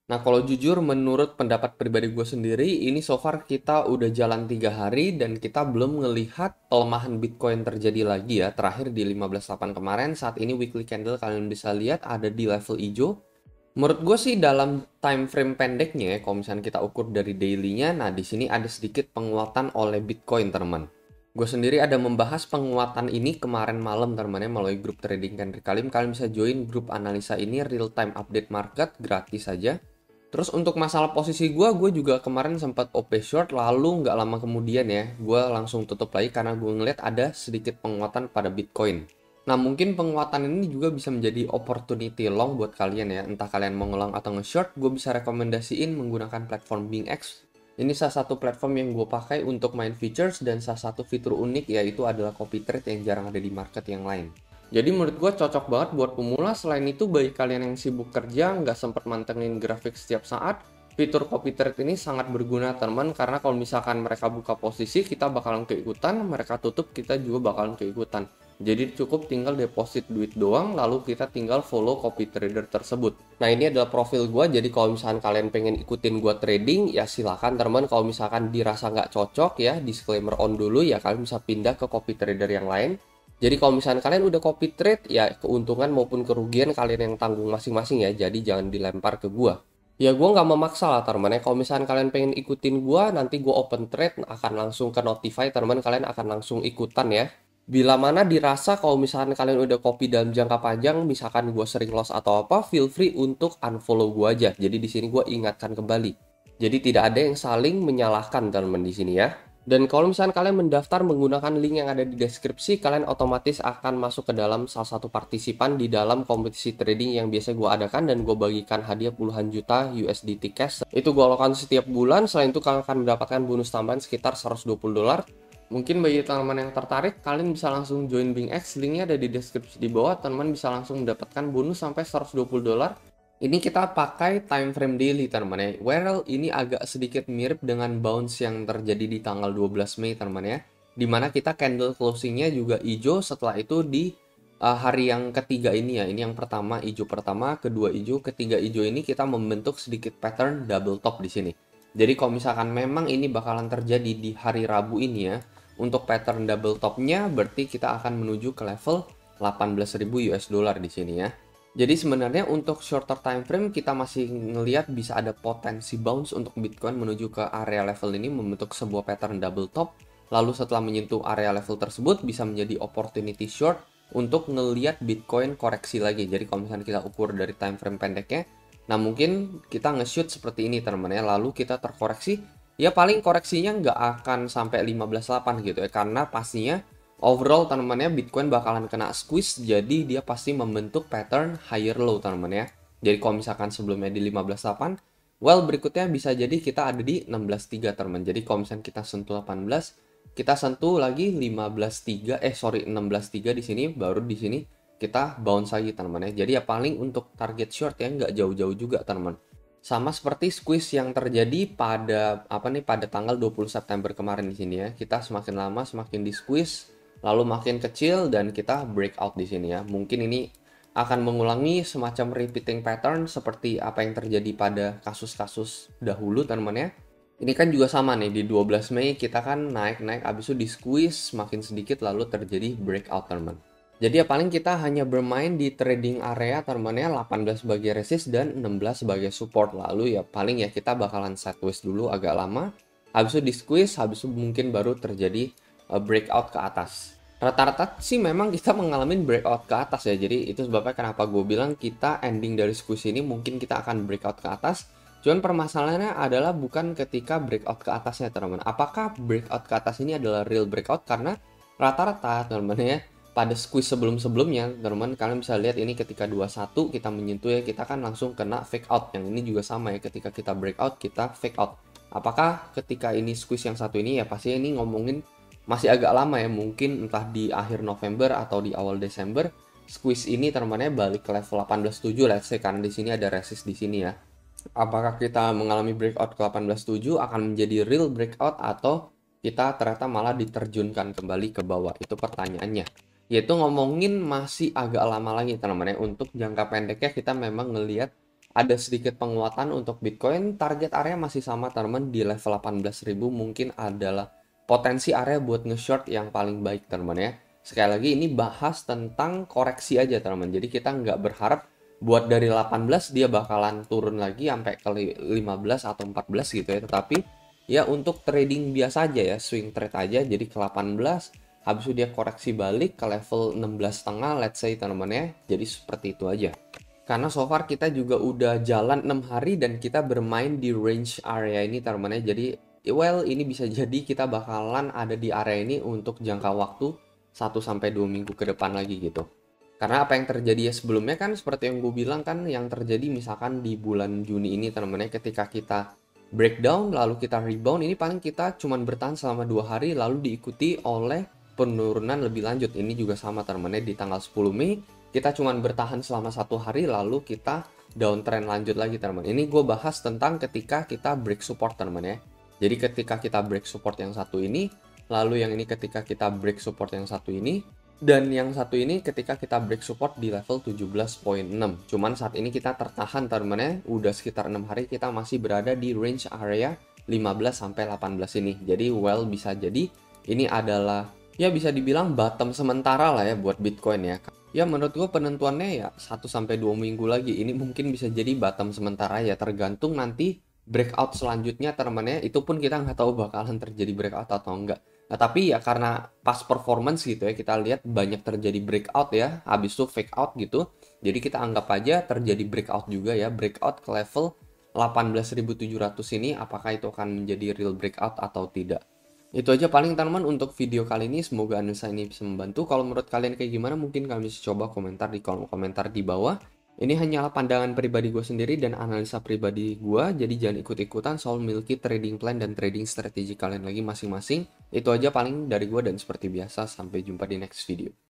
Nah, kalau jujur menurut pendapat pribadi gue sendiri, ini so far kita udah jalan 3 hari dan kita belum ngelihat pelemahan Bitcoin terjadi lagi ya. Terakhir di 15.8 kemarin, saat ini weekly candle kalian bisa lihat ada di level hijau. Menurut gue sih dalam time frame pendeknya, kalau misalnya kita ukur dari daily-nya, nah di sini ada sedikit penguatan oleh Bitcoin, teman. Gue sendiri ada membahas penguatan ini kemarin malam, teman ya, melalui grup trading Kendrick Kalim. Kalian bisa join grup analisa ini real time update market gratis saja. Terus untuk masalah posisi gue juga kemarin sempat OP short, lalu nggak lama kemudian ya, gue langsung tutup lagi karena gue ngeliat ada sedikit penguatan pada Bitcoin. Nah, mungkin penguatan ini juga bisa menjadi opportunity long buat kalian ya. Entah kalian mau ngelang atau nge-short, gue bisa rekomendasiin menggunakan platform BingX. Ini salah satu platform yang gue pakai untuk main features dan salah satu fitur unik yaitu adalah copy trade yang jarang ada di market yang lain. Jadi menurut gue cocok banget buat pemula. Selain itu bagi kalian yang sibuk kerja, nggak sempat mantengin grafik setiap saat, fitur copy trade ini sangat berguna teman, karena kalau misalkan mereka buka posisi, kita bakalan keikutan, mereka tutup, kita juga bakalan keikutan. Jadi cukup tinggal deposit duit doang, lalu kita tinggal follow copy trader tersebut. Nah, ini adalah profil gue, jadi kalau misalkan kalian pengen ikutin gue trading, ya silakan teman. Kalau misalkan dirasa nggak cocok ya, disclaimer on dulu ya, kalian bisa pindah ke copy trader yang lain. Jadi kalau misalkan kalian udah copy trade, ya keuntungan maupun kerugian kalian yang tanggung masing-masing ya, jadi jangan dilempar ke gue. Ya gue nggak memaksa lah teman ya, kalau misalkan kalian pengen ikutin gue, nanti gue open trade akan langsung ke notify teman, kalian akan langsung ikutan ya. Bila mana dirasa kalau misalkan kalian udah copy dalam jangka panjang, misalkan gue sering loss atau apa, feel free untuk unfollow gue aja. Jadi di sini gue ingatkan kembali. Jadi tidak ada yang saling menyalahkan teman di sini ya. Dan kalau misalkan kalian mendaftar menggunakan link yang ada di deskripsi, kalian otomatis akan masuk ke dalam salah satu partisipan di dalam kompetisi trading yang biasa gue adakan dan gue bagikan hadiah puluhan juta USDT cash. Itu gue lakukan setiap bulan. Selain itu kalian akan mendapatkan bonus tambahan sekitar $120. Mungkin bagi teman-teman yang tertarik, kalian bisa langsung join BingX, linknya ada di deskripsi di bawah. Teman-teman bisa langsung mendapatkan bonus sampai $120. Ini kita pakai time frame daily teman ya. Well, ini agak sedikit mirip dengan bounce yang terjadi di tanggal 12 Mei teman ya. Dimana kita candle closingnya juga hijau, setelah itu di hari yang ketiga ini ya. Ini yang pertama hijau pertama, kedua hijau, ketiga hijau ini kita membentuk sedikit pattern double top di sini. Jadi kalau misalkan memang ini bakalan terjadi di hari Rabu ini ya, untuk pattern double topnya berarti kita akan menuju ke level 18.000 US dollar di sini ya. Jadi sebenarnya untuk shorter time frame kita masih ngelihat bisa ada potensi bounce untuk Bitcoin menuju ke area level ini membentuk sebuah pattern double top. Lalu setelah menyentuh area level tersebut bisa menjadi opportunity short untuk ngelihat Bitcoin koreksi lagi. Jadi kalau misalnya kita ukur dari time frame pendeknya, nah mungkin kita nge-shoot seperti ini teman-teman ya, lalu kita terkoreksi. Ya paling koreksinya nggak akan sampai 15.8 gitu ya, karena pastinya overall teman-teman ya Bitcoin bakalan kena squeeze, jadi dia pasti membentuk pattern higher low teman-teman ya. Jadi kalau misalkan sebelumnya di 15.8, well berikutnya bisa jadi kita ada di 16.3 teman-teman. Jadi kalau misalkan kita sentuh 18, kita sentuh lagi 16.3 di sini, baru di sini kita bounce lagi teman-teman ya. Jadi ya paling untuk target short ya nggak jauh-jauh juga teman-teman. Sama seperti squeeze yang terjadi pada pada tanggal 20 September kemarin di sini ya. Kita semakin lama semakin di squeeze, lalu makin kecil dan kita breakout di sini ya. Mungkin ini akan mengulangi semacam repeating pattern seperti apa yang terjadi pada kasus-kasus dahulu teman-teman ya. Ini kan juga sama nih, di 12 Mei kita kan naik-naik, abis itu di squeeze makin sedikit lalu terjadi breakout teman-teman. Jadi ya paling kita hanya bermain di trading area teman-teman ya, 18 sebagai resist dan 16 sebagai support. Lalu ya paling ya kita bakalan sideways dulu agak lama, habis itu di squeeze, habis itu mungkin baru terjadi breakout ke atas. Rata-rata sih memang kita mengalami breakout ke atas ya, jadi itu sebabnya kenapa gue bilang kita ending dari squeeze ini mungkin kita akan breakout ke atas. Cuman permasalahannya adalah bukan ketika breakout ke atasnya teman-teman. Apakah breakout ke atas ini adalah real breakout? Karena rata-rata teman-teman ya, pada squeeze sebelum-sebelumnya, teman-teman kalian bisa lihat ini ketika 21 kita menyentuh ya, kita kan langsung kena fake out. Yang ini juga sama ya, ketika kita breakout kita fake out. Apakah ketika ini squeeze yang satu ini ya pasti ini ngomongin masih agak lama ya, mungkin entah di akhir November atau di awal Desember squeeze ini teman-teman ya balik ke level 18.7 let's say, karena di sini ada resist di sini ya. Apakah kita mengalami breakout ke 18.7 akan menjadi real breakout atau kita ternyata malah diterjunkan kembali ke bawah? Itu pertanyaannya. Yaitu ngomongin masih agak lama lagi teman-teman ya. Untuk jangka pendeknya kita memang ngelihat ada sedikit penguatan untuk Bitcoin. Target area masih sama teman di level 18.000, mungkin adalah potensi area buat nge-short yang paling baik teman ya. Sekali lagi ini bahas tentang koreksi aja teman. Jadi kita nggak berharap buat dari 18 dia bakalan turun lagi sampai ke 15 atau 14 gitu ya. Tetapi ya untuk trading biasa aja ya, swing trade aja. Jadi ke 18, habis itu dia koreksi balik ke level 16,5 let's say teman ya. Jadi seperti itu aja. Karena so far kita juga udah jalan 6 hari dan kita bermain di range area ini teman-teman ya. Jadi well ini bisa jadi kita bakalan ada di area ini untuk jangka waktu 1-2 minggu ke depan lagi gitu. Karena apa yang terjadi ya sebelumnya kan seperti yang gue bilang kan, yang terjadi misalkan di bulan Juni ini teman-teman ya, ketika kita breakdown lalu kita rebound, ini paling kita cuman bertahan selama 2 hari lalu diikuti oleh penurunan lebih lanjut. Ini juga sama teman-teman ya, di tanggal 10 Mei kita cuman bertahan selama 1 hari lalu kita downtrend lanjut lagi teman-teman. Ini gue bahas tentang ketika kita break support teman-teman ya. Jadi ketika kita break support yang satu ini, lalu yang ini ketika kita break support yang satu ini, dan yang satu ini ketika kita break support di level 17.6. Cuman saat ini kita tertahan teman-teman ya, udah sekitar 6 hari kita masih berada di range area 15-18 ini. Jadi well bisa jadi ini adalah ya bisa dibilang bottom sementara lah ya buat Bitcoin ya. Ya menurut gue penentuannya ya 1-2 minggu lagi. Ini mungkin bisa jadi bottom sementara ya, tergantung nanti breakout selanjutnya teman-teman ya. Itu pun kita nggak tahu bakalan terjadi breakout atau enggak. Nah, tapi ya karena pas performance gitu ya, kita lihat banyak terjadi breakout ya, habis itu fake out gitu. Jadi kita anggap aja terjadi breakout juga ya, breakout ke level 18.700 ini, apakah itu akan menjadi real breakout atau tidak. Itu aja paling teman-teman untuk video kali ini, semoga analisa ini bisa membantu. Kalau menurut kalian kayak gimana, mungkin kalian bisa coba komentar di kolom komentar di bawah. Ini hanyalah pandangan pribadi gue sendiri dan analisa pribadi gue, jadi jangan ikut-ikutan soal miliki trading plan dan trading strategi kalian lagi masing-masing. Itu aja paling dari gue dan seperti biasa, sampai jumpa di next video.